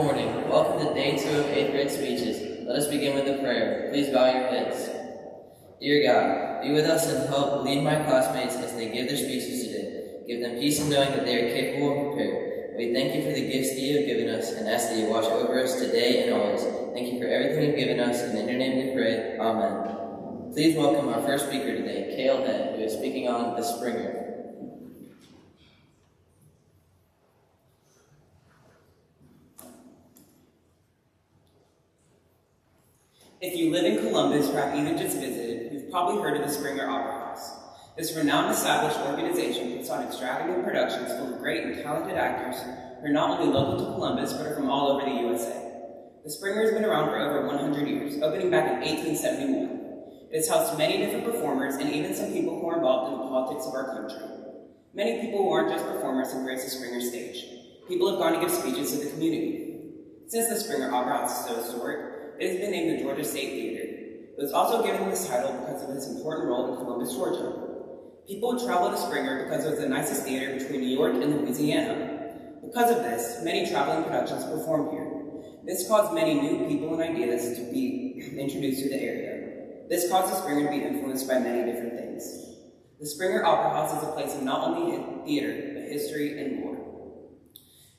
morning. Welcome to day 2 of 8th grade speeches. Let us begin with a prayer. Please bow your heads. Dear God, be with us and help lead my classmates as they give their speeches today. Give them peace in knowing that they are capable and prepared. We thank you for the gifts that you have given us and ask that you watch over us today and always. Thank you for everything you've given us, and in your name we pray. Amen. Please welcome our first speaker today, Kale Head, who is speaking on the Springer. If you live in Columbus or have even just visited, you've probably heard of the Springer Opera House. This renowned established organization puts on extravagant productions full of great and talented actors who are not only local to Columbus, but are from all over the USA. The Springer has been around for over 100 years, opening back in 1871. It has housed many different performers and even some people who are involved in the politics of our country. Many people who aren't just performers have graced the Springer stage. People have gone to give speeches to the community. Since the Springer Opera House is so historic, it has been named the Georgia State Theater. It was also given this title because of its important role in Columbus, Georgia. People would travel to Springer because it was the nicest theater between New York and Louisiana. Because of this, many traveling productions performed here. This caused many new people and ideas to be introduced to the area. This caused the Springer to be influenced by many different things. The Springer Opera House is a place of not only theater, but history and lore.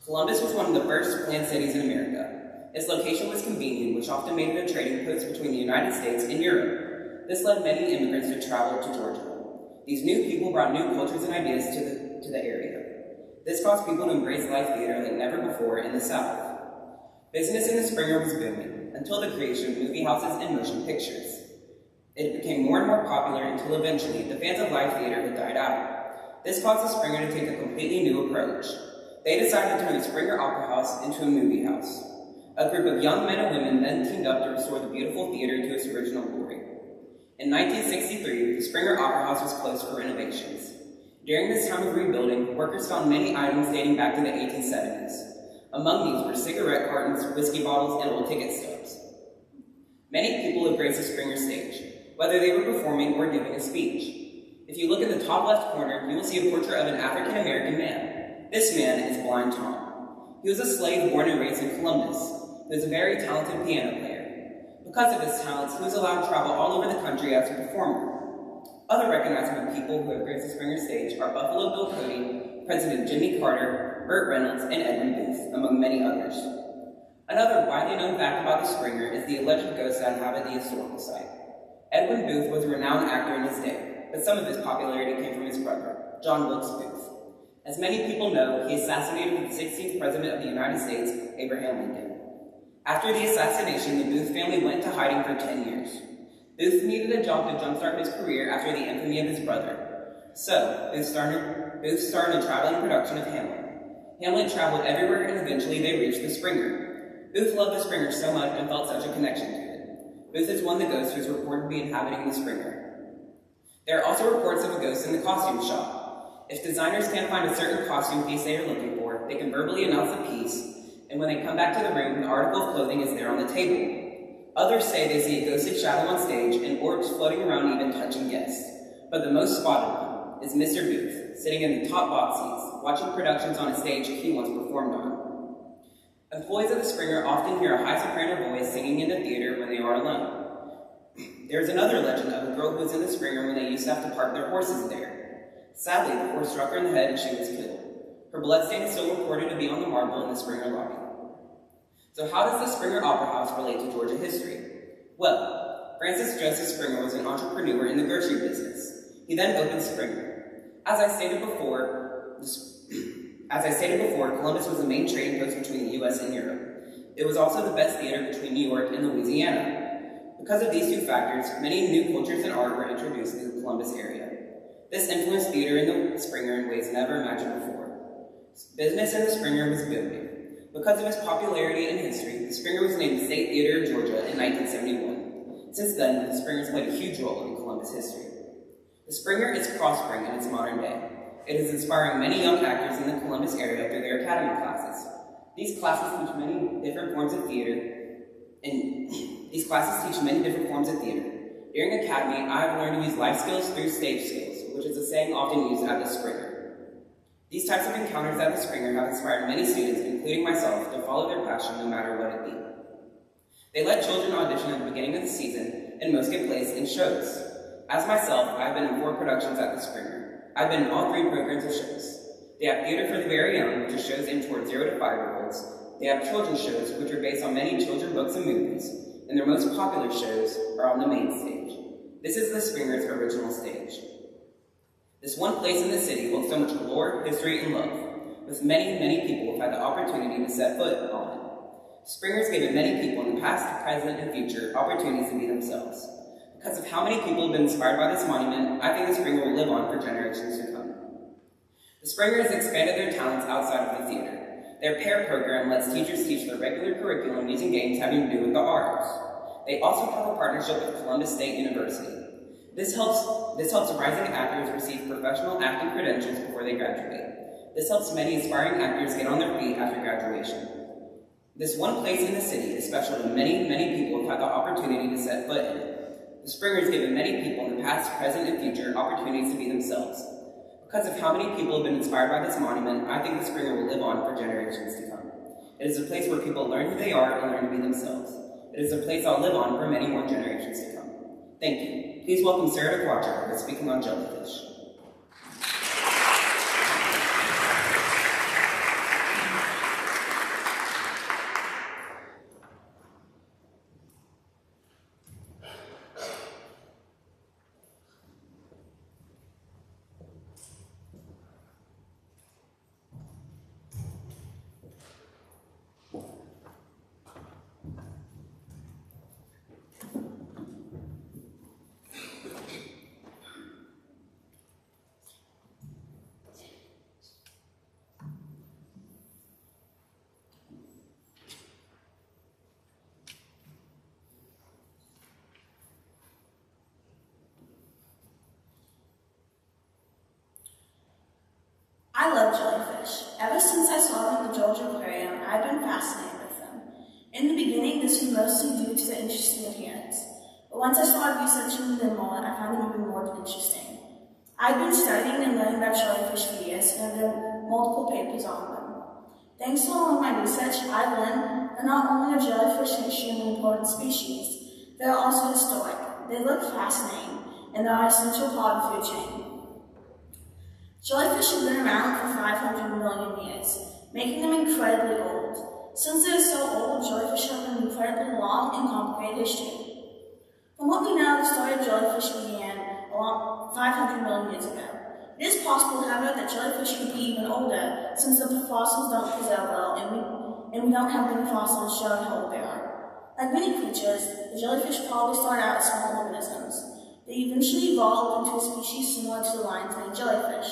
Columbus was one of the first planned cities in America. Its location was convenient, which often made it a trading post between the United States and Europe. This led many immigrants to travel to Georgia. These new people brought new cultures and ideas to the area. This caused people to embrace live theater like never before in the South. Business in the Springer was booming, until the creation of movie houses and motion pictures. It became more and more popular until eventually the fans of live theater had died out. This caused the Springer to take a completely new approach. They decided to turn the Springer Opera House into a movie house. A group of young men and women then teamed up to restore the beautiful theater to its original glory. In 1963, the Springer Opera House was closed for renovations. During this time of rebuilding, workers found many items dating back to the 1870s. Among these were cigarette cartons, whiskey bottles, and old ticket stubs. Many people have graced the Springer stage, whether they were performing or giving a speech. If you look in the top left corner, you will see a portrait of an African-American man. This man is Blind Tom. He was a slave born and raised in Columbus. He was a very talented piano player. Because of his talents, he was allowed to travel all over the country as a performer. Other recognizable people who have graced the Springer stage are Buffalo Bill Cody, President Jimmy Carter, Burt Reynolds, and Edwin Booth, among many others. Another widely known fact about the Springer is the alleged ghosts that inhabit the historical site. Edwin Booth was a renowned actor in his day, but some of his popularity came from his brother, John Wilkes Booth. As many people know, he assassinated the 16th President of the United States, Abraham Lincoln. After the assassination, the Booth family went to hiding for 10 years. Booth needed a job to jumpstart his career after the infamy of his brother. So, Booth started a traveling production of Hamlet. Hamlet traveled everywhere and eventually they reached the Springer. Booth loved the Springer so much and felt such a connection to it. Booth is one of the ghosts who is reported to be inhabiting the Springer. There are also reports of a ghost in the costume shop. If designers can't find a certain costume piece they are looking for, they can verbally announce the piece, and when they come back to the room, the article of clothing is there on the table. Others say they see a ghostly shadow on stage and orbs floating around even touching guests. But the most spotted one is Mr. Booth, sitting in the top box seats, watching productions on a stage he once performed on. Employees of the Springer often hear a high soprano voice singing in the theater when they are alone. There's another legend of a girl who was in the Springer when they used to have to park their horses there. Sadly, the horse struck her in the head and she was killed. Her bloodstain is still reported to be on the marble in the Springer lobby. So how does the Springer Opera House relate to Georgia history? Well, Francis Joseph Springer was an entrepreneur in the grocery business. He then opened Springer. As I stated before, Columbus was the main trading post between the U.S. and Europe. It was also the best theater between New York and Louisiana. Because of these two factors, many new cultures and art were introduced to the Columbus area. This influenced theater in the Springer in ways never imagined before. Business in the Springer was booming. Because of its popularity and history, the Springer was named the State Theater of Georgia in 1971. Since then, the Springer has played a huge role in Columbus history. The Springer is prospering in its modern day. It is inspiring many young actors in the Columbus area through their academy classes. These classes teach many different forms of theater. During academy, I have learned to use life skills through stage skills, which is a saying often used at the Springer. These types of encounters at the Springer have inspired many students, including myself, to follow their passion no matter what it be. They let children audition at the beginning of the season, and most get placed in shows. As myself, I've been in 4 productions at the Springer. I've been in all 3 programs of shows. They have theater for the very young, which is shows aimed towards 0 to 5-year-olds. They have children's shows, which are based on many children's books and movies, and their most popular shows are on the main stage. This is the Springer's original stage. This one place in the city holds so much lore, history, and love, with many, many people have had the opportunity to set foot on it. Springer's given many people in the past, present, and future opportunities to be themselves. Because of how many people have been inspired by this monument, I think the Springer will live on for generations to come. The Springer has expanded their talents outside of the theater. Their PAIR program lets teachers teach their regular curriculum using games having to do with the arts. They also have a partnership with Columbus State University. This helps rising actors receive professional acting credentials before they graduate. This helps many aspiring actors get on their feet after graduation. This one place in the city is special to many, many people who have had the opportunity to set foot in it. The Springer has given many people in the past, present, and future opportunities to be themselves. Because of how many people have been inspired by this monument, I think the Springer will live on for generations to come. It is a place where people learn who they are and learn to be themselves. It is a place I'll live on for many more generations to come. Thank you. Please welcome Sarah DeQuattro for speaking on Jellyfish. I love jellyfish. Ever since I saw them at the Georgia Aquarium, I've been fascinated with them. In the beginning, this was mostly due to their interesting appearance, but once I started researching them more, I found them even more interesting. I've been studying and learning about jellyfish for years, and there are multiple papers on them. Thanks to all of my research, I've learned that not only are jellyfish an extremely important species, they're also historic. They look fascinating, and they're an essential part of the food chain. Jellyfish have been around for 500 million years, making them incredibly old. Since they're so old, jellyfish have an incredibly long and complicated history. From what we know, the story of jellyfish began around 500 million years ago. It is possible, however, that jellyfish could be even older, since the fossils don't preserve well, and we don't have many fossils showing how old they are. Like many creatures, the jellyfish probably started out as small organisms. They eventually evolved into a species similar to the lion's-mane jellyfish.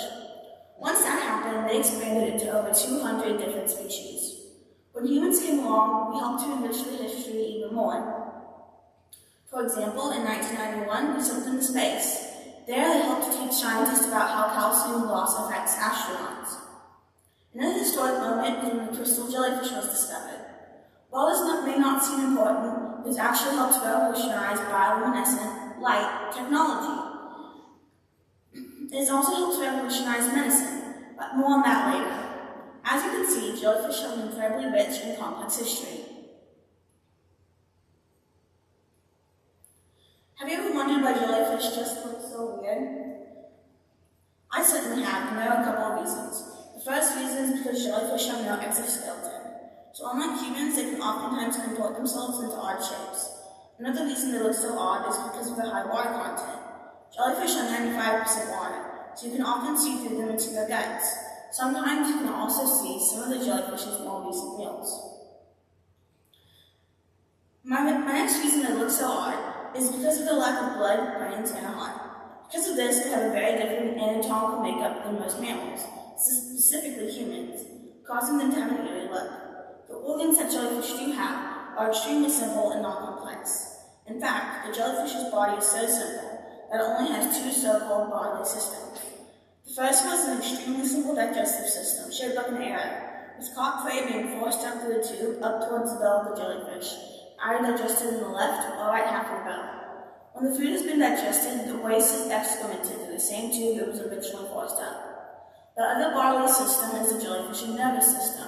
Once that happened, they expanded it to over 200 different species. When humans came along, we helped to enrich the history even more. For example, in 1991, we sent them to space. There, they helped to teach scientists about how calcium loss affects astronauts. Another historic moment is when the crystal jellyfish was discovered. While this may not seem important, this actually helped revolutionize bioluminescent light technology. It has also helped revolutionize medicine, but more on that later. As you can see, jellyfish have an incredibly rich and complex history. Have you ever wondered why jellyfish just look so weird? I certainly have, and there are a couple of reasons. The first reason is because jellyfish have no exoskeleton. So unlike humans, they can oftentimes contort themselves into odd shapes. Another reason they look so odd is because of their high water content. Jellyfish are 95% water, so you can often see through them into their guts. Sometimes you can also see some of the jellyfish's more recent meals. My next reason they look so odd is because of the lack of blood, brains, and a heart. Because of this, they have a very different anatomical makeup than most mammals, specifically humans, causing them to have an eerie look. The organs that jellyfish do have are extremely simple and not complex. In fact, the jellyfish's body is so simple that it only has 2 so-called bodily systems. The first one is an extremely simple digestive system, shaped like an arrow, with caught prey being forced up through the tube up towards the belly of the jellyfish, either digested in the left or right half of the belly. When the food has been digested, the waste is excremented through the same tube it was originally forced up. The other bodily system is the jellyfish's nervous system.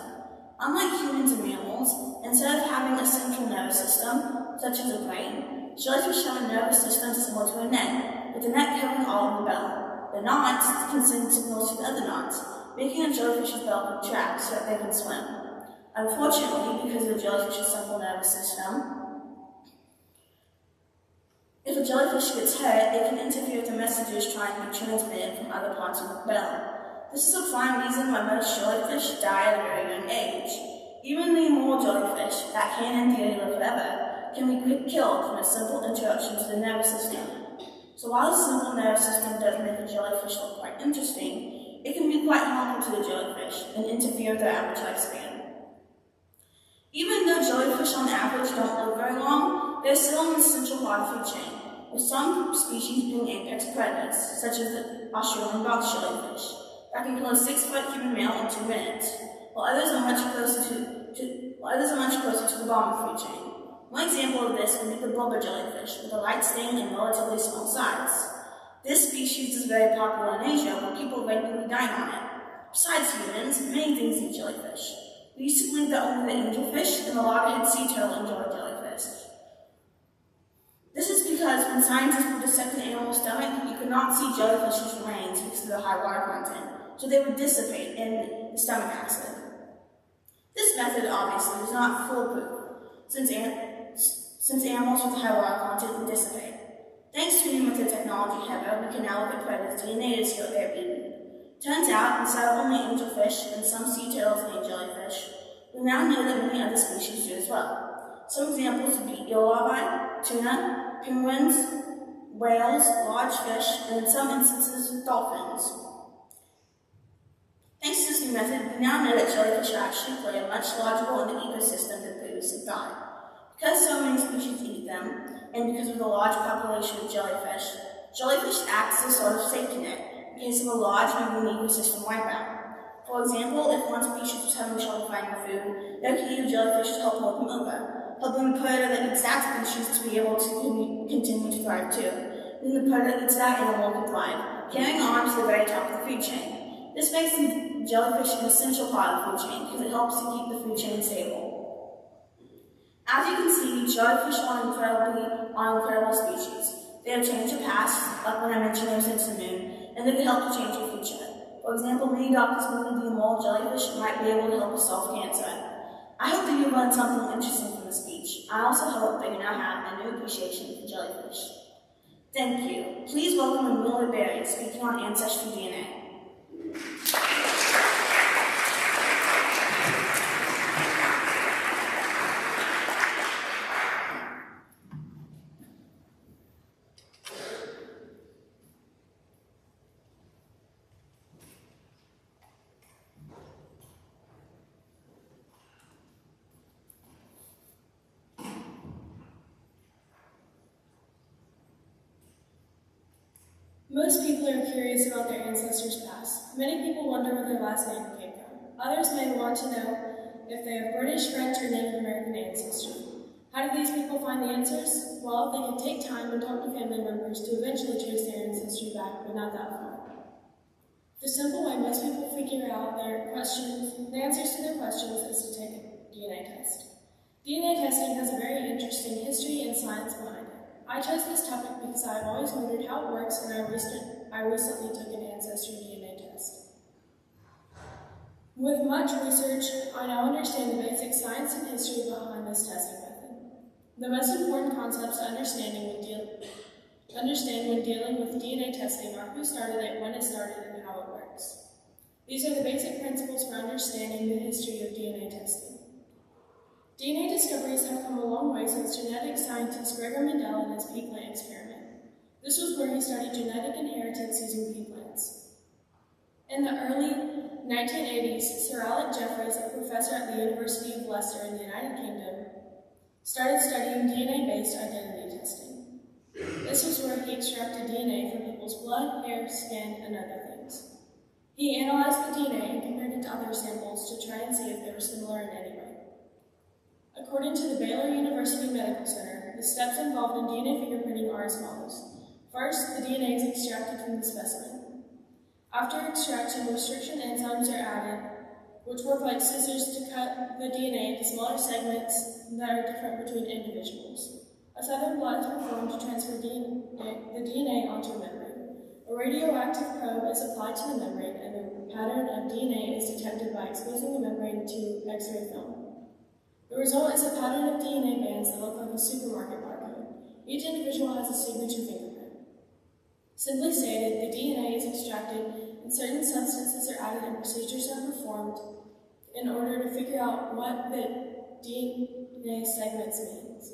Unlike humans and mammals, instead of having a central nervous system, such as a brain, jellyfish have a nervous system similar to a net, with the net covering all of the belly. The knots can send signals to the other knots, making a jellyfish's belly contract so that they can swim. Unfortunately, because of the jellyfish's central nervous system, if a jellyfish gets hurt, it can interfere with the messages trying to be transmitted from other parts of the belly. This is a prime reason why most jellyfish die at a very young age. Even the immortal jellyfish, that can in theory live forever, can be killed from a simple interruption to the nervous system. So while the simple nervous system does make a jellyfish look quite interesting, it can be quite harmful to the jellyfish and interfere with their average lifespan. Even though jellyfish on average don't live very long, they're still an essential part of the food chain, with some species being apex predators, such as the Australian box jellyfish, that can kill a 6-foot human male in 2 minutes, while others are much closer to the bottom of the food chain. One example of this would be the blubber jellyfish, with a light sting and relatively small size. This species is very popular in Asia, where people regularly dine on it. Besides humans, many things eat jellyfish. We used to believe that only the angelfish and the loggerhead sea turtle enjoy jellyfish. This is because when scientists would dissect an animal's stomach, you could not see jellyfish's remains because of the high water content, so they would dissipate in the stomach acid. This method obviously is not foolproof, since animals with high water content would dissipate. Thanks to new method technology, however, we can now look at predators' DNA to see what they're eating. Turns out, instead of only angelfish and some sea turtles and jellyfish, we now know that many other species do as well. Some examples would be eel larvae, tuna, penguins, whales, large fish, and in some instances, dolphins. Thanks to this new method, we now know that jellyfish actually play a much larger role in the ecosystem than previously thought. Because so many species eat them, and because of the large population of jellyfish act as a sort of safety net in case of a large marine ecosystem wipeout. For example, if one species was having trouble finding food, they could eat a jellyfish to help them over, helping the predator that eats that species to be able to continue to thrive too. Then the predator that eats that animal can thrive, carrying on to the very top of the food chain. This makes the jellyfish an essential part of the food chain because it helps to keep the food chain stable. As you can see, jellyfish are incredible species. They have changed the past, like when I mentioned they were sent to the moon, and they can help to change the future. For example, many doctors believe the immortal jellyfish might be able to help us solve cancer. I hope that you learned something interesting from the speech. I also hope that you now have a new appreciation for jellyfish. Thank you. Please welcome Amelia Berry speaking on ancestry DNA. Most people are curious about their ancestors' past. Many people wonder where their last name came from. Others may want to know if they have British, French, or Native American ancestry. How do these people find the answers? Well, they can take time and talk to family members to eventually trace their ancestry back, but not that far. The simple way most people figure out the answers to their questions is to take a DNA test. DNA testing has a very interesting history and science behind it. I chose this topic because I have always wondered how it works, and I recently took an ancestry DNA test. With much research, I now understand the basic science and history behind this testing method. The most important concepts to understand when dealing with DNA testing are who started it, when it started, and how it works. These are the basic principles for understanding the history of DNA testing. DNA discoveries have come a long way since genetic scientist Gregor Mendel and his pea plant experiment. This was where he studied genetic inheritance using pea plants. In the early 1980s, Sir Alec Jeffreys, a professor at the University of Leicester in the United Kingdom, started studying DNA-based identity testing. This was where he extracted DNA from people's blood, hair, skin, and other things. He analyzed the DNA and compared it to other samples to try and see if they were similar in any way. According to the Baylor University Medical Center, the steps involved in DNA fingerprinting are as follows. First, the DNA is extracted from the specimen. After extraction, restriction enzymes are added which work like scissors to cut the DNA into smaller segments that are different between individuals. A southern blot is performed to transfer the DNA onto a membrane. A radioactive probe is applied to the membrane, and the pattern of DNA is detected by exposing the membrane to X-ray film. The result is a pattern of DNA bands that look like a supermarket barcode. Each individual has a signature fingerprint. Simply stated, the DNA is extracted and certain substances are added and procedures are performed in order to figure out what the DNA segments means.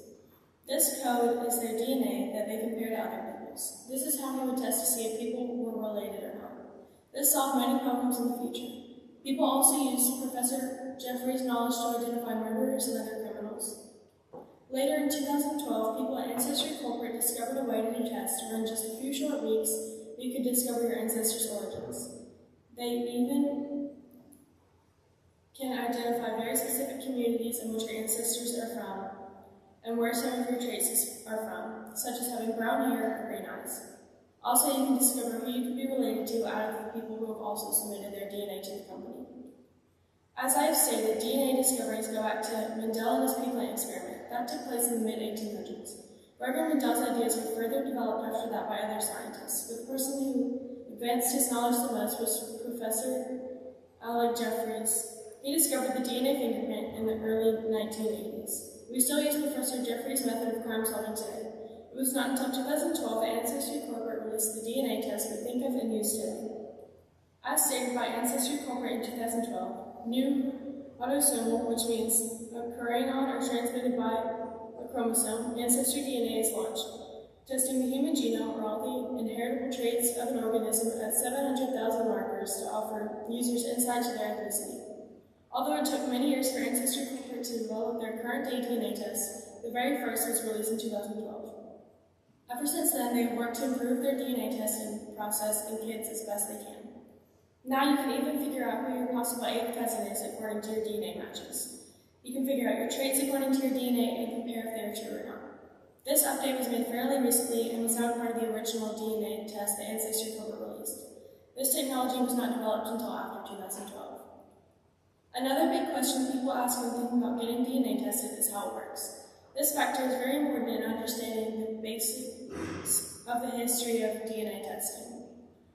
This code is their DNA that they compare to other people's. This is how we would test to see if people were related or not. This solved many problems in the future. People also used Professor Jeffrey's knowledge to identify murderers and other criminals. Later in 2012, people at Ancestry Corporate discovered a way to do tests where in just a few short weeks, you could discover your ancestors' origins. They even can identify very specific communities in which your ancestors are from and where some of your traits are from, such as having brown hair or green eyes. Also, you can discover who you could be related to out of the people who have also submitted their DNA to the company. As I have stated, DNA discoveries go back to Mendel and his pea plant experiment. That took place in the mid-1800s. Gregory Mendel's ideas were further developed after that by other scientists, but the person who advanced his knowledge the most was Professor Jeffreys. He discovered the DNA fingerprint in the early 1980s. We still use Professor Jeffreys' method of crime solving today. It was not until 2012 that Ancestry Corporate released the DNA test we think of and use today. As stated by Ancestry Corporate in 2012, new autosomal, which means occurring on or transmitted by a chromosome, ancestry DNA is launched, testing the human genome or all the inheritable traits of an organism at 700,000 markers to offer users insight to their ethnicity. Although it took many years for Ancestry Corporate to develop their current-day DNA test, the very first was released in 2012. Ever since then, they have worked to improve their DNA testing process in kids as best they can. Now you can even figure out who your possible 8th cousin is according to your DNA matches. You can figure out your traits according to your DNA and compare if they are true or not. This update was made fairly recently and was not part of the original DNA test that Ancestry Corporate released. This technology was not developed until after 2012. Another big question people ask when thinking about getting DNA tested is how it works. This factor is very important in understanding the basics of the history of DNA testing.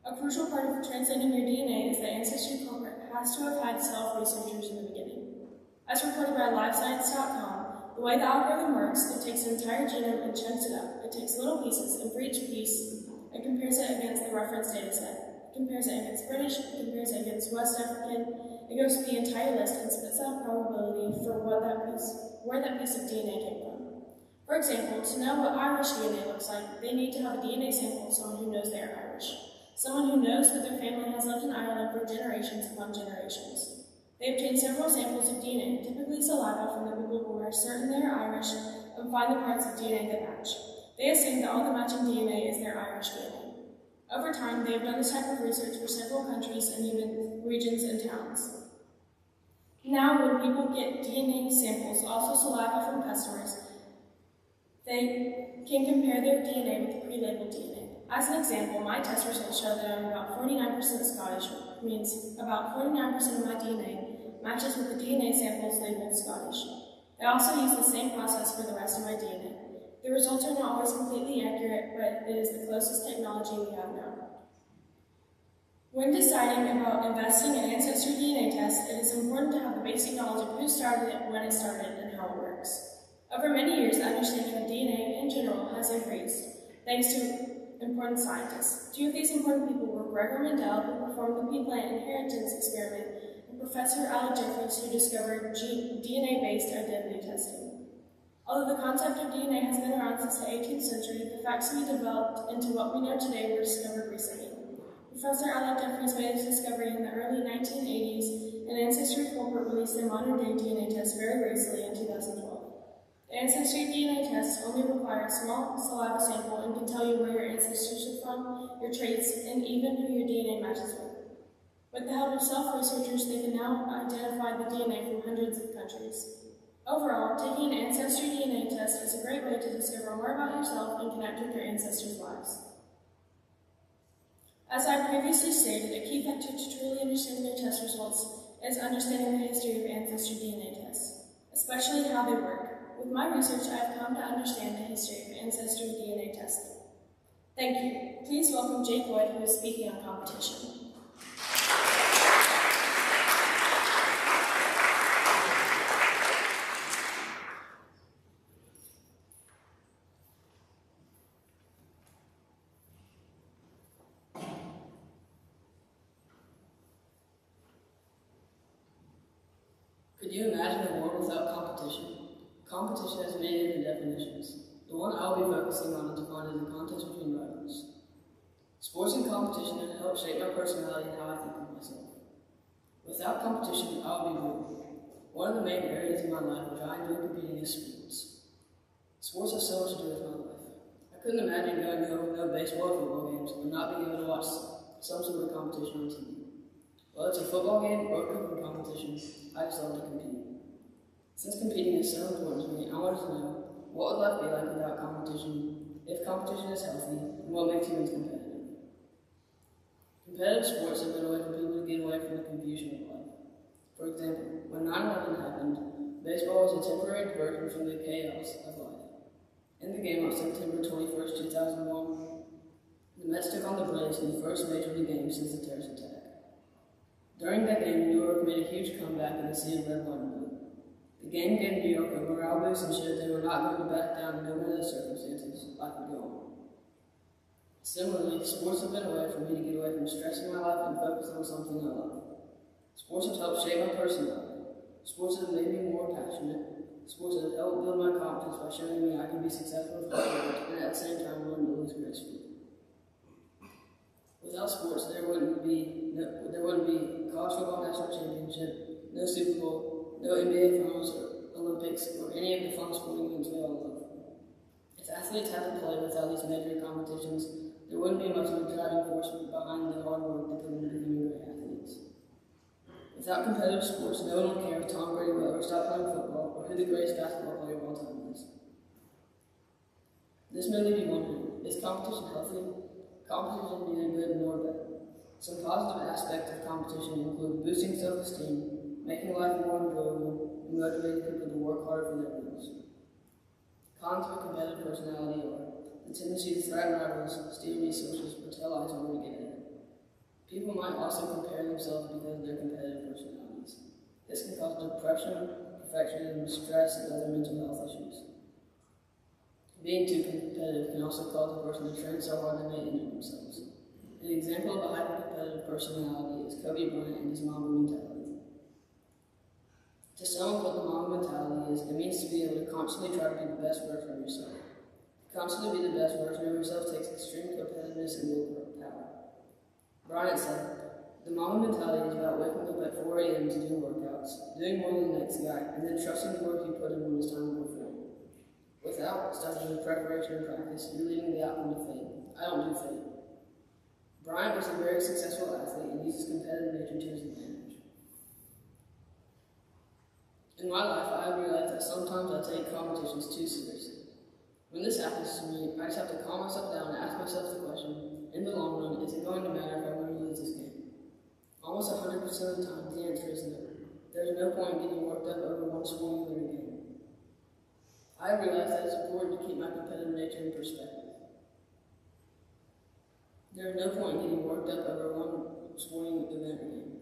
A crucial part of translating your DNA is that Ancestry Corporate has to have had self-researchers in the beginning. As reported by LiveScience.com, the way the algorithm works, it takes an entire genome and chunks it up. It takes little pieces, and for each piece, it compares it against the reference data set. It compares it against British, it compares it against West African. It goes through the entire list and spits out probability for where that piece of DNA came from. For example, to know what Irish DNA looks like, they need to have a DNA sample of someone who knows they are Irish. Someone who knows that their family has lived in Ireland for generations upon generations. They obtain several samples of DNA, typically saliva, from the people who are certain they are Irish and find the parts of DNA that match. They assume that all the matching DNA is their Irish DNA. Over time, they have done this type of research for several countries and even regions and towns. Now, when people get DNA samples, also saliva from customers, they can compare their DNA with the pre-labeled DNA. As an example, my test results show that I'm about 49% Scottish, which means about 49% of my DNA matches with the DNA samples labeled Scottish. I also use the same process for the rest of my DNA. The results are not always completely accurate, but it is the closest technology we have now. When deciding about investing in Ancestry DNA tests, it is important to have the basic knowledge of who started it, when it started, and how it works. Over many years, understanding of DNA in general has increased, thanks to important scientists. Two of these important people were Gregory Mendel, who performed the pea plant inheritance experiment, and Professor Jeffreys, who discovered DNA-based identity testing. Although the concept of DNA has been around since the 18th century, the facts we developed into what we know today were discovered recently. Professor Jeffreys made his discovery in the early 1980s, and Ancestry Corporate released their modern-day DNA test very recently in 2012. The Ancestry DNA tests only require a small saliva sample and can tell you where your ancestors are from, your traits, and even who your DNA matches with. With the help of self-researchers, they can now identify the DNA from hundreds of countries. Overall, taking an Ancestry DNA test is a great way to discover more about yourself and connect with your ancestors' lives. As I previously stated, a key factor to truly understanding your test results is understanding the history of ancestry DNA tests, especially how they work. With my research, I have come to understand the history of ancestry DNA testing. Thank you. Please welcome Jake Wood, who is speaking on competition. Could you imagine a world without competition? Competition has many different definitions. The one I'll be focusing on is defined as a contest between rivals. Sports and competition have helped shape my personality and how I think of myself. Without competition, I would be bored. One of the main areas in my life which I enjoy competing is sports. Sports have so much to do with my life. I couldn't imagine going home with no baseball or football games or not being able to watch some sort of competition on TV. Whether it's a football game or a cooking competition, I just love to compete. Since competing is so important to me, I wanted to know, what would life be like without competition? If competition is healthy, then what makes humans competitive? Competitive sports have been a way for people to get away from the confusion of life. For example, when 9/11 happened, baseball was a temporary diversion from the chaos of life. In the game on September 21st, 2001, the Mets took on the Braves in the first Major League game since the terrorist attack. During that game, New York made a huge comeback in the sea of red, white, and blue. The game gave New York a morale boost and showed they were not going to back down no matter the circumstances. Life would go on. Similarly, sports have been a way for me to get away from stressing my life and focus on something I love. Sports have helped shape my personality. Sports have made me more passionate. Sports have helped build my confidence by showing me I can be successful in sports and at the same time learn to lose gracefully. Without sports, there wouldn't be college football national championship, no Super Bowl, no NBA finals or Olympics, or any of the fun sporting events we all love. If athletes had to play without these major competitions, there wouldn't be much of a driving force behind the hard work they put into becoming great athletes. Without competitive sports, no one would care if Tom Brady will ever stop playing football or who the greatest basketball player of all time is. This may leave you wondering, is competition healthy? Competition is neither good nor bad. Some positive aspects of competition include boosting self-esteem, making life more enjoyable, and motivating people to work harder for their goals. Cons of a competitive personality are the tendency to threaten rivals, steal resources, or tell lies in order to get ahead. People might also compare themselves because of their competitive personalities. This can cause depression, perfectionism, stress, and other mental health issues. Being too competitive can also cause a person to train so hard they may injure themselves. An example of a hyper-competitive personality is Kobe Bryant and his Mamba mentality. To sum up what the Mamba mentality is, it means to be able to constantly try to be the best version of yourself. To constantly be the best version of yourself takes extreme competitiveness and willpower. Bryant said, "The Mamba mentality is about waking up at 4 a.m. to do workouts, doing more than the next guy, and then trusting the work you put in when it's time to perform. Without studying, preparation, and practice, you're leaving the outcome to fate. I don't do fate." Bryant was a very successful athlete and used his competitive nature to his advantage. In my life, I have realized that sometimes I take competitions too seriously. When this happens to me, I just have to calm myself down and ask myself the question, in the long run, is it going to matter if I win or lose this game? Almost 100% of the time, the answer is no. There's no point in getting worked up over one small winning game. I have realized that it's important to keep my competitive nature in perspective. There is no point in getting worked up over one sporting event or game.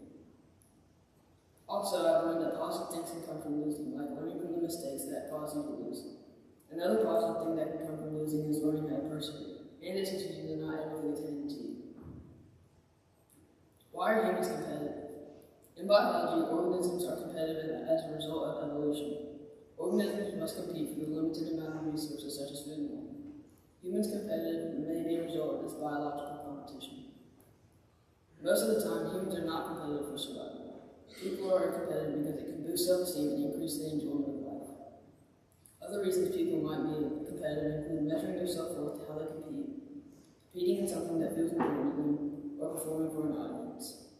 Also, I've learned that positive things can come from losing, like learning from the mistakes that cause you to lose. Another positive thing that can come from losing is learning how to persevere, and it teaches you that not everything is handed to you. Why are humans competitive? In biology, organisms are competitive as a result of evolution. Organisms must compete for the limited amount of resources such as food and water. Humans competitive may be a result of this biological competition. Most of the time, humans are not competitive for survival. People are competitive because it can boost self-esteem and increase the enjoyment of life. Other reasons people might be competitive include measuring their self-worth to how they compete, competing in something that feels important to them, or performing for an audience.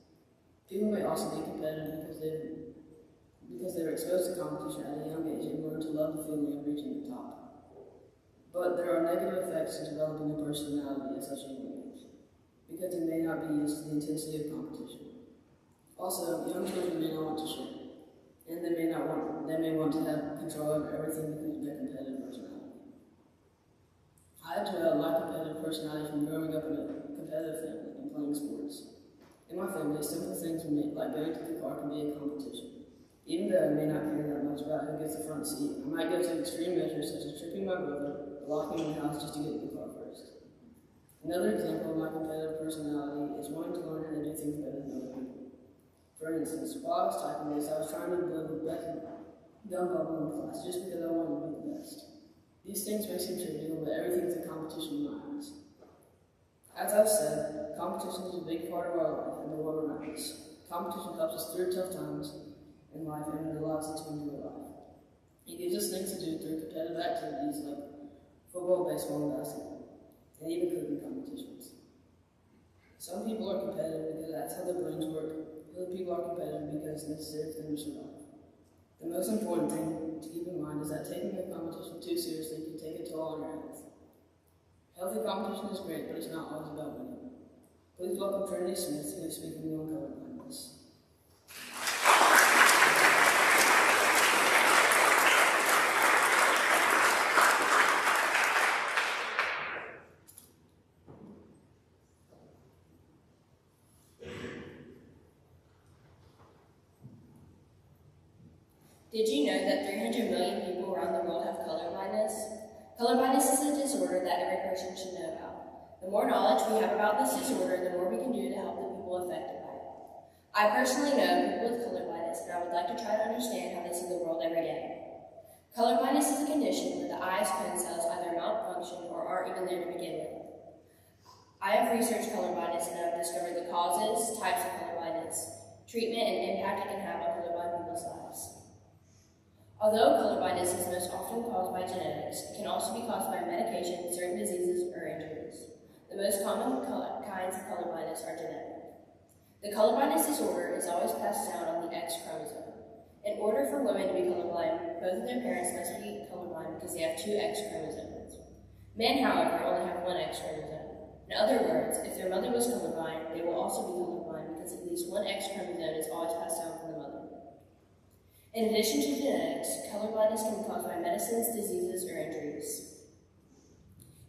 People may also be competitive because they were exposed to competition at a young age and learned to love the feeling of reaching the top. But there are negative effects to developing a personality at such a young age, because it may not be used to the intensity of competition. Also, young children may not want to share, and they may want to have control over everything because of their competitive personality. I have developed my competitive personality from growing up in a competitive family and playing sports. In my family, simple things like going to the car can be a competition. Even though I may not care that much about who gets the front seat, I might go to extreme measures such as tripping my brother or locking the house just to get in the car first. Another example of my competitive personality is wanting to learn how to do things better than other people. For instance, while I was typing this, I was trying to build the best gun bubble in class just because I wanted to be the best. These things may seem trivial, but everything's a competition in my eyes. As I've said, competition is a big part of our life and the world around us. Competition helps us through tough times in life and it allows us to enjoy life. It gives us things to do through competitive activities like football, baseball, and basketball, and even cooking competitions. Some people are competitive because that's how their brains work. Other people are competitive because it's necessary for them to survive. The most important thing to keep in mind is that taking a competition too seriously can take a toll on your health. Healthy competition is great, but it's not always about winning. Please welcome Trinity Smith, who is speaking to you on colorblindness. Did you know that 300 million people around the world have colorblindness? Colorblindness is a disorder that every person should know about. The more knowledge we have about this disorder, the more we can do to help the people affected by it. I personally know people with colorblindness, and I would like to try to understand how they see the world every day. Colorblindness is a condition where the eye's cone cells either malfunction or aren't even there to begin with. I have researched colorblindness and have discovered the causes, types of colorblindness, treatment, and impact it can have on colorblind people's lives. Although colorblindness is most often caused by genetics, it can also be caused by medication, certain diseases, or injuries. The most common kinds of colorblindness are genetic. The colorblindness disorder is always passed down on the X chromosome. In order for women to be colorblind, both of their parents must be colorblind because they have two X chromosomes. Men, however, only have one X chromosome. In other words, if their mother was colorblind, they will also be colorblind because at least one X chromosome is always passed down from the mother. In addition to genetics, colorblindness can be caused by medicines, diseases, or injuries.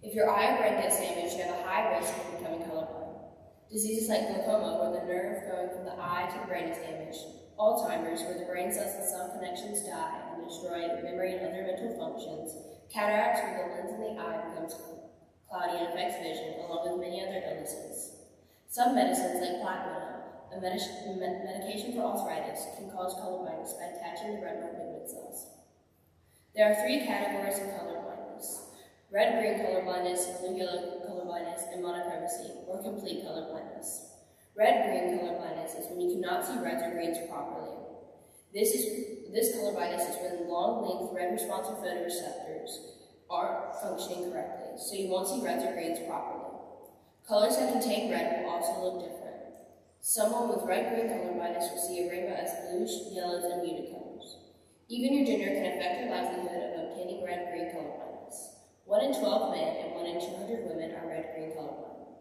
If your eye or brain gets damaged, you have a high risk of becoming colorblind. Diseases like glaucoma, where the nerve going from the eye to the brain is damaged, Alzheimer's, where the brain cells and cell connections die and destroy memory and other mental functions, cataracts, where the lens in the eye becomes cloudy and affects vision, along with many other illnesses. Some medicines, like plaquenil, a medication for arthritis, can cause colorblindness by attaching the retinal pigment cells. There are three categories of colorblindness: red-green colorblindness, blue-yellow colorblindness, and monochromacy, or complete colorblindness. Red-green colorblindness is when you cannot see reds or greens properly. This colorblindness is when long-length red-responsive photoreceptors aren't functioning correctly, so you won't see reds or greens properly. Colors that contain red will also look different. Someone with red-green colorblindness will see a rainbow as blues, yellows, and muted colors. Even your gender can affect your likelihood of obtaining red-green colorblindness. 1 in 12 men and 1 in 200 women are red-green colorblind.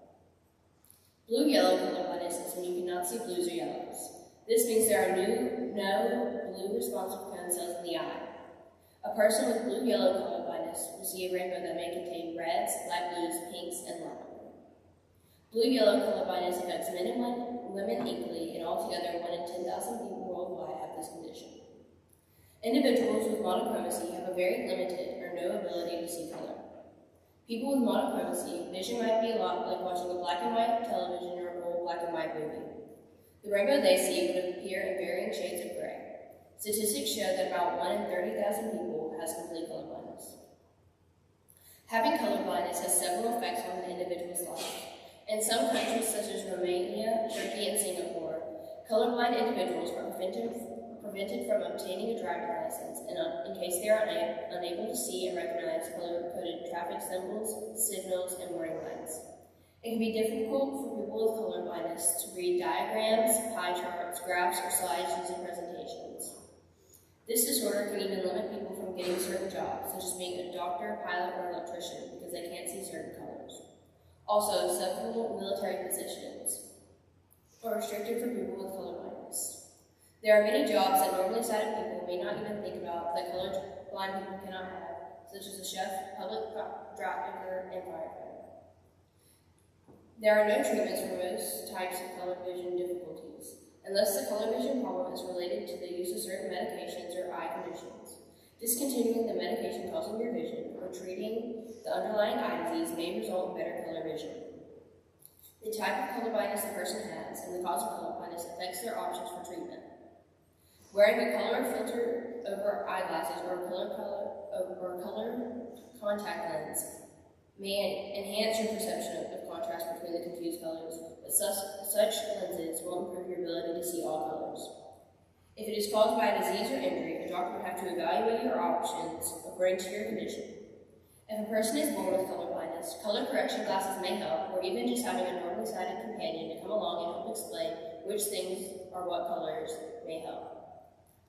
Blue-yellow colorblindness is when you cannot see blues or yellows. This means there are no blue responsive cone cells in the eye. A person with blue-yellow colorblindness will see a rainbow that may contain reds, light blues, pinks, and lime. Blue-yellow colorblindness affects men and women equally, and altogether 1 in 10,000 people worldwide have this condition. Individuals with monochromacy have a very limited or no ability to see color. People with monochromacy, vision might be a lot like watching a black and white television or an old black and white movie. The rainbow they see would appear in varying shades of gray. Statistics show that about 1 in 30,000 people has complete colorblindness. Having colorblindness has several effects on an individual's life. In some countries, such as Romania, Turkey, and Singapore, colorblind individuals are prevented from obtaining a driver's license in case they are unable to see and recognize color-coded traffic symbols, signals, and warning lights. It can be difficult for people with colorblindness to read diagrams, pie charts, graphs, or slides using presentations. This disorder can even limit people from getting certain jobs, such as being a doctor, pilot, or electrician, because they can't see certain colors. Also, several military positions or restricted for people with colorblindness. There are many jobs that normally sighted people may not even think about that colorblind people cannot have, such as a chef, public drafter, and firefighter. There are no treatments for most types of color vision difficulties, unless the color vision problem is related to the use of certain medications or eye conditions. Discontinuing the medication causing your vision or treating the underlying eye disease may result in better color vision. The type of colorblindness the person has and the cause of colorblindness affects their options for treatment. Wearing a color filter over eyeglasses or color contact lens may enhance your perception of contrast between the confused colors, but such lenses won't improve your ability to see all colors. If it is caused by a disease or injury, a doctor would have to evaluate your options according to your condition. If a person is born with colorblindness, color correction glasses may help, or even just having a normally sighted companion to come along and help explain which things or what colors may help.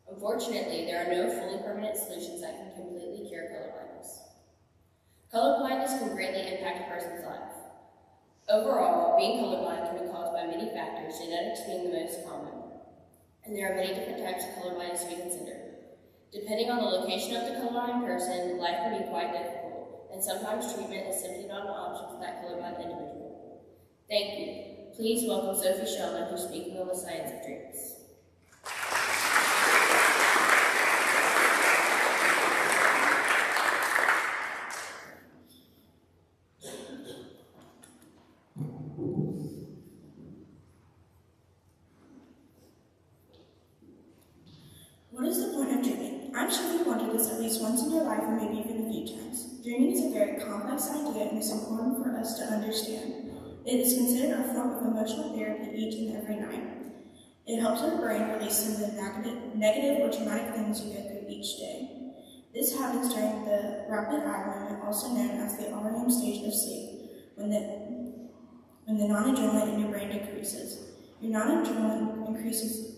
Unfortunately, there are no fully permanent solutions that can completely cure colorblindness. Colorblindness can greatly impact a person's life. Overall, being colorblind can be caused by many factors, genetics being the most common, and there are many different types of colorblindness to be considered. Depending on the location of the colorblind person, life can be quite difficult, and sometimes treatment is simply not an option for that colorblind individual. Thank you. Please welcome Sophie Sheldon, who's speaking on the science of dreams. What is the point of dreaming? I'm sure you've wondered this at least once in your life or maybe even a few times. Dreaming is a very complex idea and is important for us to understand. It is considered a form of emotional therapy each and every night. It helps our brain release some of the negative or traumatic things you go through each day. This happens during the rapid eye movement, also known as the REM stage of sleep, when the non-adrenaline in your brain decreases. Your non-adrenaline increases.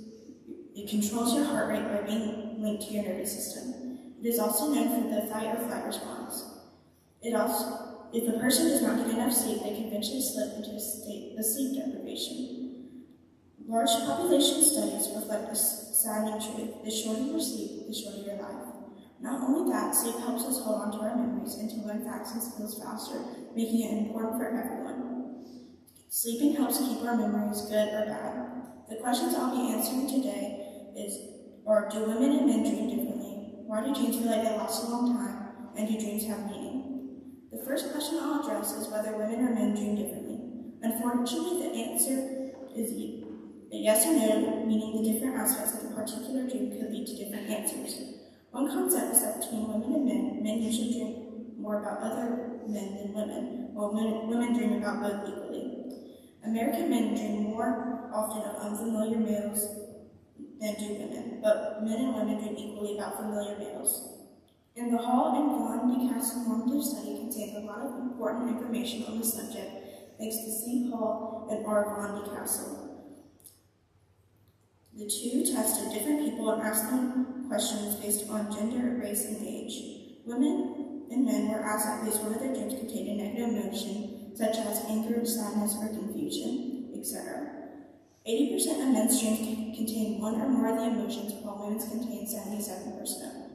It controls your heart rate by being linked to your nervous system. It is also known for the fight or flight response. If a person does not get enough sleep, they can eventually slip into a state of sleep deprivation. Large population studies reflect this saddening truth: the shorter your sleep, the shorter your life. Not only that, sleep helps us hold on to our memories and to learn facts and skills faster, making it important for everyone. Sleeping helps keep our memories good or bad. The questions I'll be answering today are: do women and men dream differently? Why do dreams feel like they last a long time? And do dreams have meaning? The first question I'll address is whether women or men dream differently. Unfortunately, the answer is a yes or no, meaning the different aspects of a particular dream could lead to different answers. One concept is that between women and men usually dream more about other men than women, while women dream about both equally. American men dream more often of unfamiliar males than do women, but men and women dream equally about familiar males. And the Hall and Von DeCastle normative study contains a lot of important information on the subject, thanks to C. Hall and R. Von DeCastle. The two tested different people and asked them questions based on gender, race, and age. Women and men were asked at least one of their dreams contained a negative emotion, such as anger, sadness, or confusion, etc. 80% of men's dreams contain one or more of the emotions, while women's contain 77%.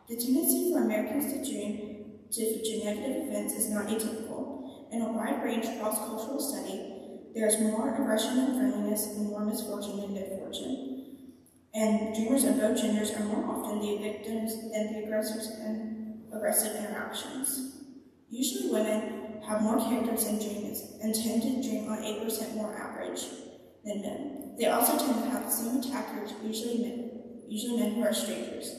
The tendency for Americans to dream to feature negative events is not atypical. In a wide range cross-cultural study, there is more aggression and friendliness and more misfortune than good fortune. And dreamers of both genders are more often the victims than the aggressors in aggressive interactions. Usually women have more characters in dreams and tend to dream on 8% more average than men. They also tend to have the same attackers, usually men who are strangers.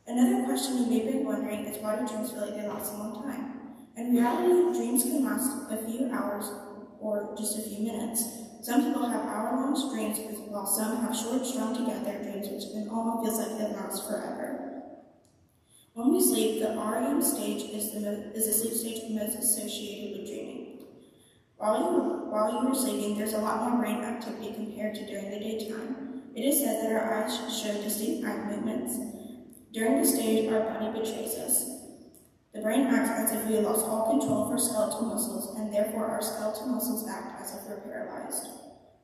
Another question you may be wondering is why do dreams feel like they last a long time? In reality, dreams can last a few hours or just a few minutes. Some people have hour-long dreams, while some have short, strung-together dreams, which almost feels like it lasts forever. When we sleep, the REM stage is the sleep stage most associated with dreaming. While you are sleeping, there's a lot more brain activity compared to during the daytime. It is said that our eyes show distinct eye movements. During this stage, our body betrays us. The brain acts as if we have lost all control of our skeletal muscles, and therefore our skeletal muscles act as if we're paralyzed.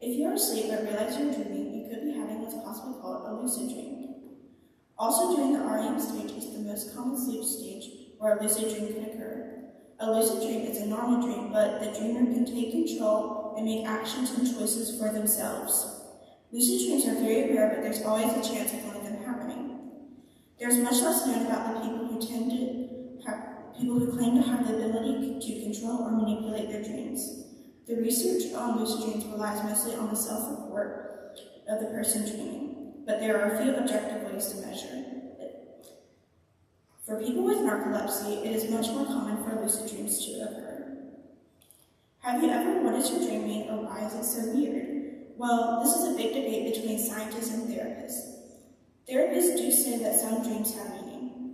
If you are asleep but realize you're dreaming, you could be having what's possibly called a lucid dream. Also, during the REM stage is the most common sleep stage where a lucid dream can occur. A lucid dream is a normal dream, but the dreamer can take control and make actions and choices for themselves. Lucid dreams are very rare, but there's always a chance of one of them happening. There's much less known about the people who claim to have the ability to control or manipulate their dreams. The research on lucid dreams relies mostly on the self-report of the person dreaming, but there are a few objective ways to measure it. For people with narcolepsy, it is much more common for lucid dreams to occur. Have you ever noticed your dreaming, or why is it so weird? Well, this is a big debate between scientists and therapists. Therapists do say that some dreams have meaning.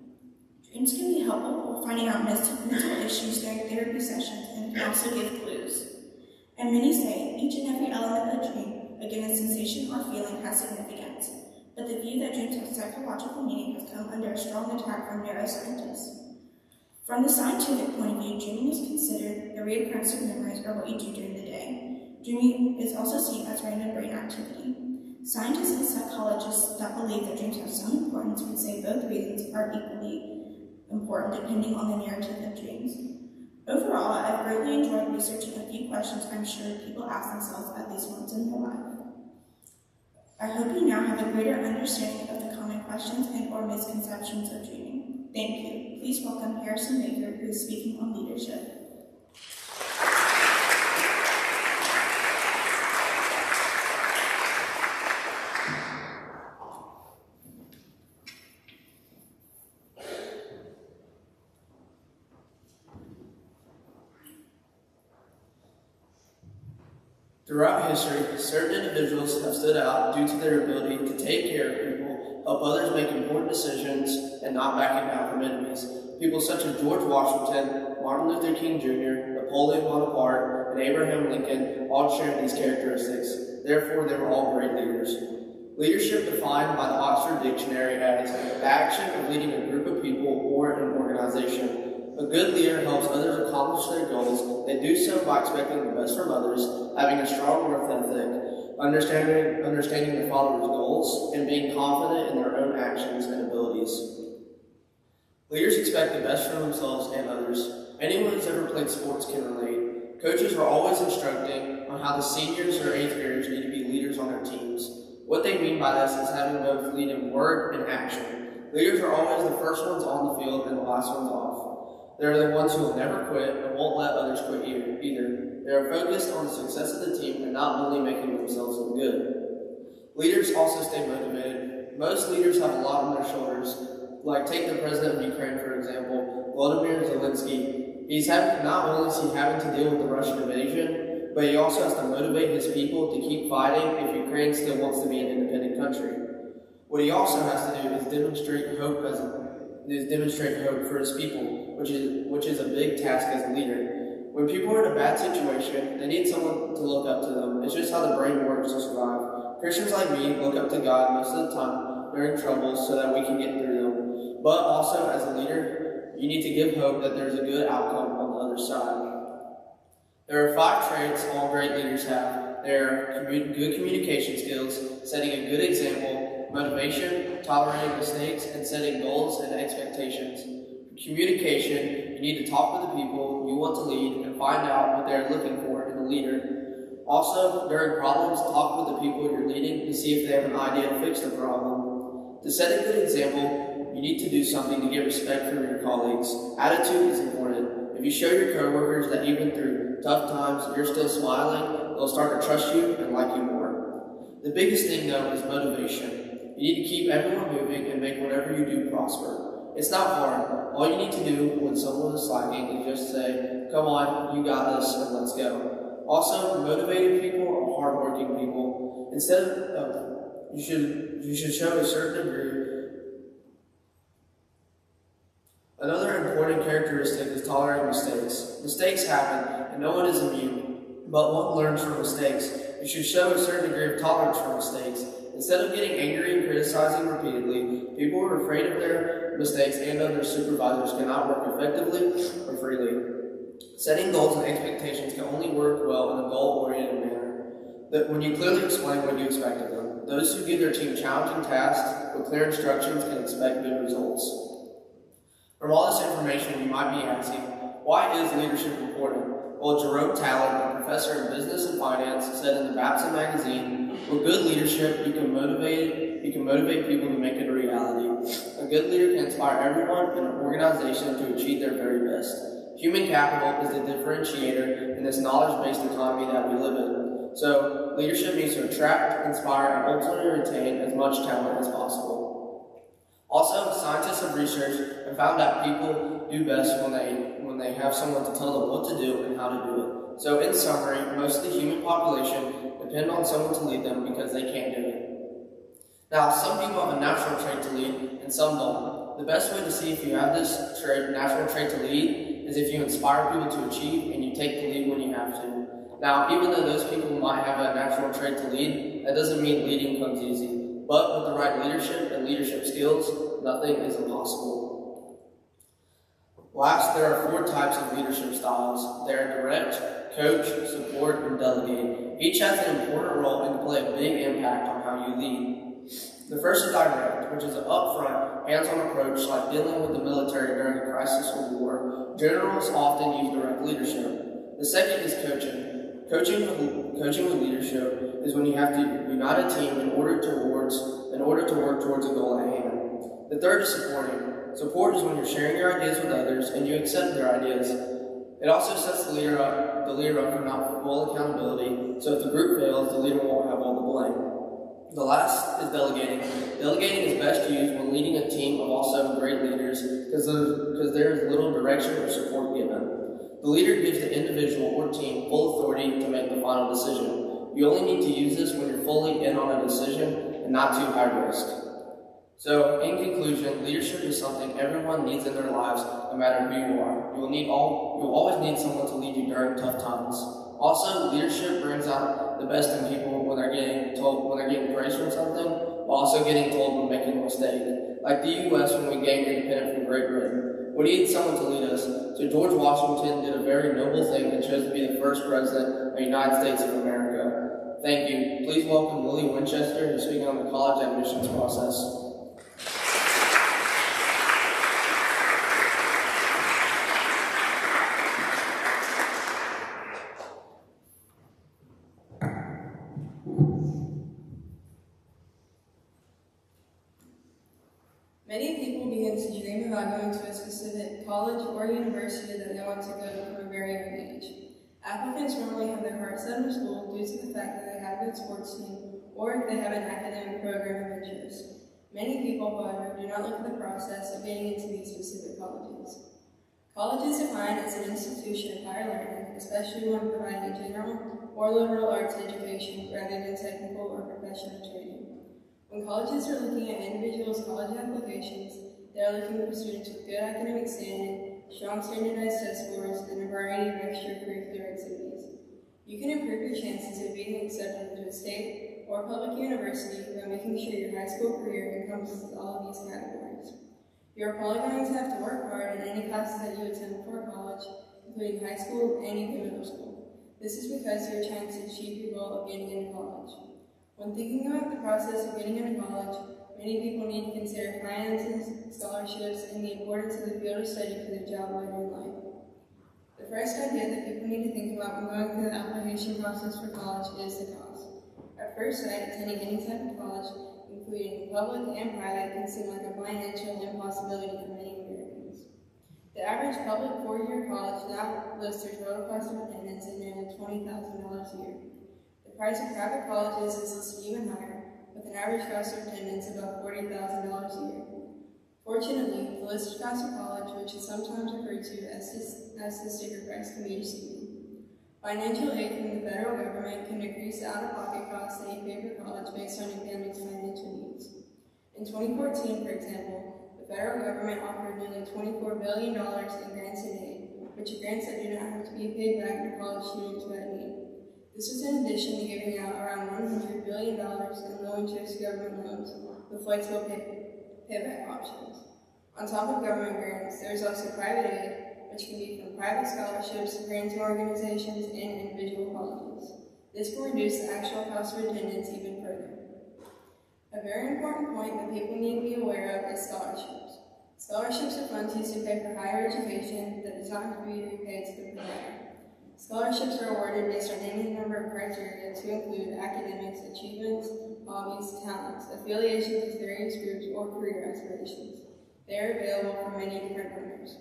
Dreams can be helpful for finding out mental issues during therapy sessions and can also give clues. And many say each and every element of a dream, a given sensation or feeling, has significance. But the view that dreams have psychological meaning has come under a strong attack from neuroscientists. From the scientific point of view, dreaming is considered the reoccurrence of memories or what you do during the day. Dreaming is also seen as random brain activity. Scientists and psychologists that believe that dreams have some importance would say both reasons are equally important depending on the narrative of dreams. Overall, I've greatly enjoyed researching a few questions I'm sure people ask themselves at least once in their life. I hope you now have a greater understanding of the common questions and or misconceptions of dreaming. Thank you. Please welcome Harrison Baker, who is speaking on leadership. Throughout history, certain individuals have stood out due to their ability to take care of people, help others make important decisions, and not backing down from enemies. People such as George Washington, Martin Luther King Jr., Napoleon Bonaparte, and Abraham Lincoln all shared these characteristics. Therefore, they were all great leaders. Leadership defined by the Oxford Dictionary as the action of leading a group of people or an organization. A good leader helps others accomplish their goals. They do so by expecting the best from others, having a strong work ethic, understanding their followers' goals, and being confident in their own actions and abilities. Leaders expect the best from themselves and others. Anyone who's ever played sports can relate. Coaches are always instructing on how the seniors or 8th graders need to be leaders on their teams. What they mean by this is having both lead in word and action. Leaders are always the first ones on the field and the last ones off. They're the ones who will never quit and won't let others quit either. They are focused on the success of the team and not only making themselves look good. Leaders also stay motivated. Most leaders have a lot on their shoulders. Like take the president of Ukraine, for example, Volodymyr Zelensky. Not only is he having to deal with the Russian invasion, but he also has to motivate his people to keep fighting if Ukraine still wants to be an independent country. What he also has to do is demonstrate hope for his people, which is a big task as a leader. When people are in a bad situation, they need someone to look up to them. It's just how the brain works to survive. Christians like me look up to God most of the time during troubles so that we can get through them. But also, as a leader, you need to give hope that there's a good outcome on the other side. There are 5 traits all great leaders have. They are good communication skills, setting a good example, motivation, tolerating mistakes, and setting goals and expectations. Communication, you need to talk with the people you want to lead and find out what they're looking for in a leader. Also, during problems, talk with the people you're leading to see if they have an idea to fix the problem. To set a good example, you need to do something to get respect from your colleagues. Attitude is important. If you show your coworkers that even through tough times you're still smiling, they'll start to trust you and like you more. The biggest thing though is motivation. You need to keep everyone moving and make whatever you do prosper. It's not hard. All you need to do when someone is slacking is just say, come on, you got this, and let's go. Also, motivated people are hardworking people. Instead of, you should show a certain degree. Another important characteristic is tolerating mistakes. Mistakes happen, and no one is immune, but one learns from mistakes. You should show a certain degree of tolerance for mistakes. Instead of getting angry and criticizing repeatedly, people who are afraid of their mistakes and other supervisors cannot work effectively or freely. Setting goals and expectations can only work well in a goal-oriented manner. When you clearly explain what you expect of them, those who give their team challenging tasks with clear instructions can expect good results. From all this information, you might be asking, why is leadership important? Well, Jerome Tallard, a professor in business and finance, said in the Babson magazine, with good leadership, you can motivate people to make it a reality. A good leader can inspire everyone in an organization to achieve their very best. Human capital is the differentiator in this knowledge-based economy that we live in. So, leadership needs to attract, inspire, and ultimately retain as much talent as possible. Also, scientists have researched and found that people do best when they have someone to tell them what to do and how to do it. So, in summary, most of the human population depend on someone to lead them because they can't do it. Now, some people have a natural trait to lead, and some don't. The best way to see if you have this natural trait to lead is if you inspire people to achieve and you take the lead when you have to. Now, even though those people might have a natural trait to lead, that doesn't mean leading comes easy. But with the right leadership and leadership skills, nothing is impossible. Last, there are 4 types of leadership styles. They are direct, coach, support, and delegate. Each has an important role and can play a big impact on how you lead. The first is direct, which is an upfront, hands-on approach like dealing with the military during a crisis or war. Generals often use direct leadership. The second is coaching. Coaching with leadership is when you have to unite a team in order to work towards a goal at hand. The third is supporting. Support is when you're sharing your ideas with others and you accept their ideas. It also sets the leader up for not full accountability, so if the group fails, the leader won't have all the blame. The last is delegating. Delegating is best used when leading a team of also great leaders because there is little direction or support given. The leader gives the individual or team full authority to make the final decision. You only need to use this when you're fully in on a decision and not too high risk. So, in conclusion, leadership is something everyone needs in their lives, no matter who you are. You'll always need someone to lead you during tough times. Also, leadership brings out the best in people when they're getting praise from something, while also getting told when making a mistake. Like the U.S. when we gained independence from Great Britain. We need someone to lead us. So George Washington did a very noble thing and chose to be the first president of the United States of America. Thank you. Please welcome Lily Winchester, who's speaking on the college admissions process. Many people begin to dream about going to a specific college or university that they want to go to from a very young age. Applicants normally have their heart set on school due to the fact that they have a good sports team or if they have an academic program of interest. Many people, however, do not look at the process of getting into these specific colleges. College is defined as an institution of higher learning, especially when providing general or liberal arts education rather than technical or professional training. When colleges are looking at individuals' college applications, they are looking for students with good academic standing, strong standardized test scores, and a variety of extracurricular activities. You can improve your chances of being accepted into a state or public university by making sure your high school career encompasses all of these categories. You are probably going to have to work hard in any classes that you attend before college, including high school and even middle school. This is because you are trying to achieve your goal of getting into college. When thinking about the process of getting into college, many people need to consider finances, scholarships, and the importance of the field of study for their job later in life. The first idea that people need to think about when going through the application process for college is the cost. At first sight, attending any type of college, including public and private, can seem like a financial impossibility for many Americans. The average public 4-year college now lists their total cost of attendance at nearly $20,000 a year. The price of private colleges is listed even higher, with an average cost of attendance about $40,000 a year. Fortunately, the listed cost of college, which is sometimes referred to as the sticker price, can be deceiving. Financial aid from the federal government can decrease the out-of-pocket costs that you pay for college based on your family's financial needs. In 2014, for example, the federal government offered nearly $24 billion in grants and aid, which are grants that do not have to be paid back to college students who had need. This was in addition to giving out around $100 billion in low-interest government loans with flexible payback options. On top of government grants, there is also private aid, which can be from private scholarships, granting organizations, and individual colleges. This will reduce the actual cost of attendance even further. A very important point that people need to be aware of is scholarships. Scholarships are funds used to pay for higher education that does not have to be repaid to the provider. Scholarships are awarded based on any number of criteria to include academics, achievements, hobbies, talents, affiliations with various groups, or career aspirations. They are available from many different donors.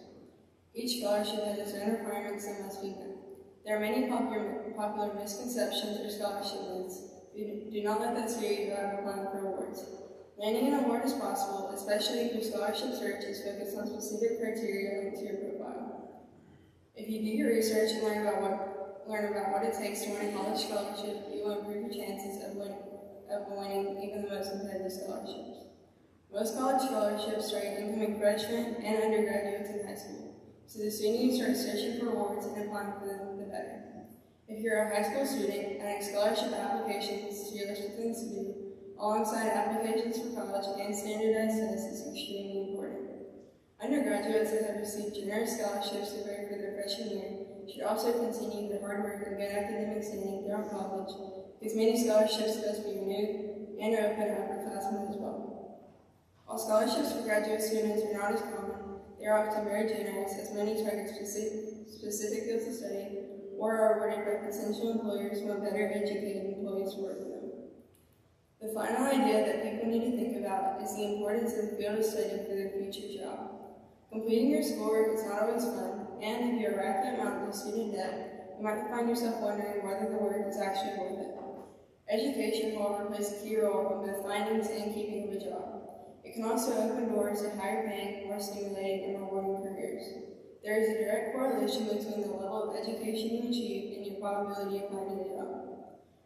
Each scholarship has its own requirements that must be met. There are many popular misconceptions or scholarship myths. Do not let that steer you out of applying for awards. Landing an award is possible, especially if your scholarship search is focused on specific criteria linked to your profile. If you do your research and learn about what it takes to win a college scholarship, you will improve your chances of winning even the most competitive scholarships. Most college scholarships start incoming freshmen and undergraduates in high school, so the sooner you start searching for awards and applying for them, the better. If you're a high school student, adding scholarship applications to your list of things to do, alongside applications for college and standardized tests, is extremely important. Undergraduates that have received generous scholarships to prepare for their freshman year should also continue their hard work and good academic standing throughout college, because many scholarships must be renewed and are open to upperclassmen as well. While scholarships for graduate students are not as common, they are often very generous, as many target specific fields of study or are awarded by potential employers who want better educated employees to work with them. The final idea that people need to think about is the importance of the field of study for their future job. Completing your schoolwork is not always fun, and if you are racking up mountains of student debt, you might find yourself wondering whether the work is actually worth it. Education, however, plays a key role in both findings and keeping of a job. It can also open doors to higher paying, more stimulating, and rewarding careers. There is a direct correlation between the level of education you achieve and your probability of finding a job.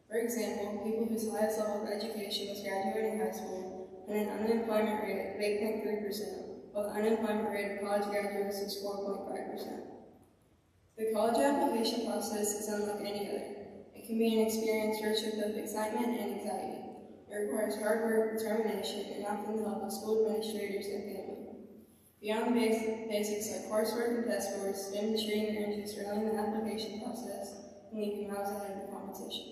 For example, people whose highest level of education was graduating high school had an unemployment rate of 8.3%, while the unemployment rate of college graduates was 4.5%. The college application process is unlike any other. It can be an experience rich with both excitement and anxiety. It requires hard work, determination, and often the help of school administrators and family. Beyond the basics like coursework and test scores, demonstrating your interest early in the application process can leave you miles ahead of the competition.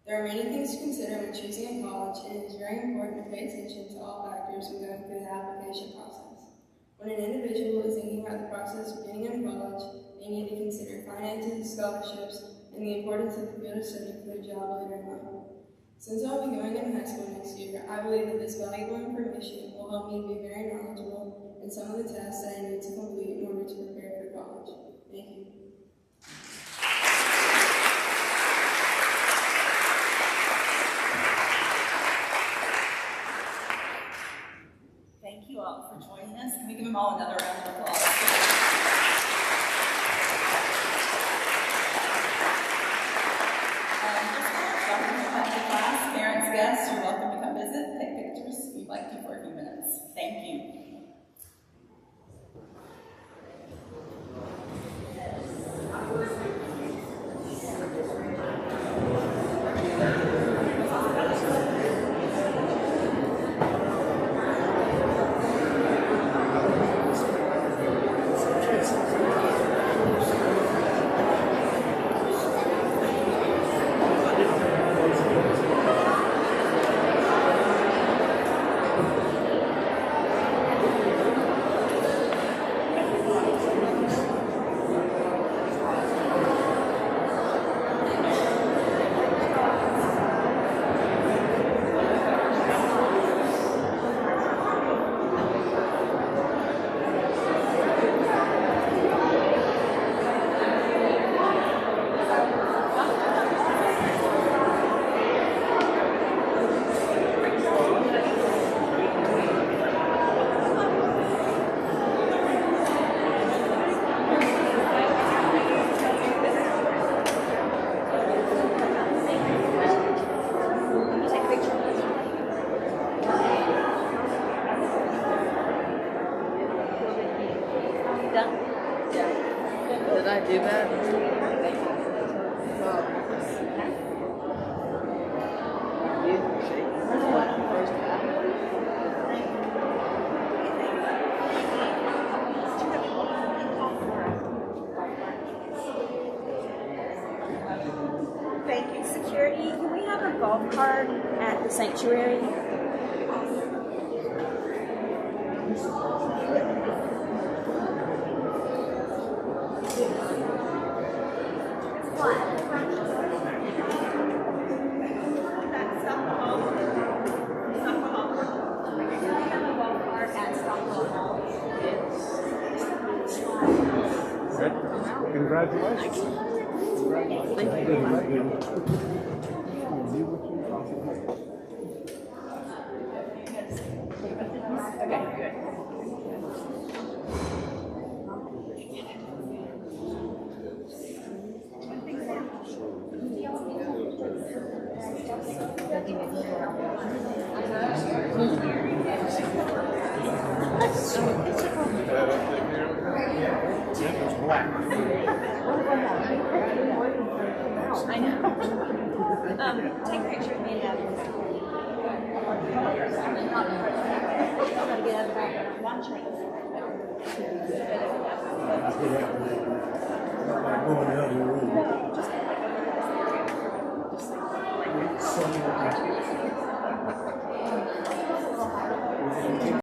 There are many things to consider when choosing a college, and it is very important to pay attention to all factors when going through the application process. When an individual is thinking about the process of getting into college, they need to consider finances, scholarships, and the importance of the field of study for their job later in life. Since I'll be going into high school next year, I believe that this valuable information will help me be very knowledgeable in some of the tasks that I need to complete in order to prepare for college. Thank you. Thank you all for joining us. Can we give them all another round of applause? Class, parents, guests, you're welcome to come visit, take pictures. We'd like you for a few minutes. Thank you. Did I do that? Thank you golf cart at the sanctuary. Congratulations. I know. Take a picture of me and Abby. Gotta get out of the back. One train. Going the other room.